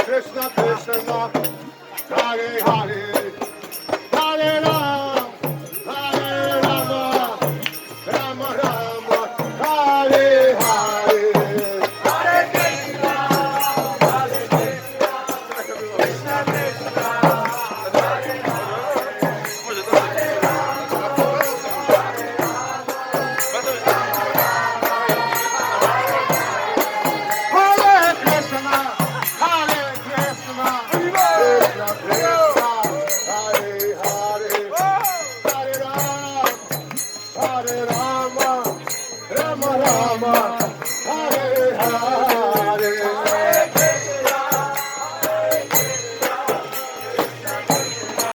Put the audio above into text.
Krishna Krishna, Hare Hare, Hare Ram, Hare Rama, Rama Rama, Hare Hare. Hare Krishna, Hare Krishna, Krishna Krishna, Hare Hare, Hare Rama, Hare Krishna, Hare Krishna, Krishna Krishna, Hare Hare, Hare Ram, Hare Rama, Rama Rama, Hare Hare.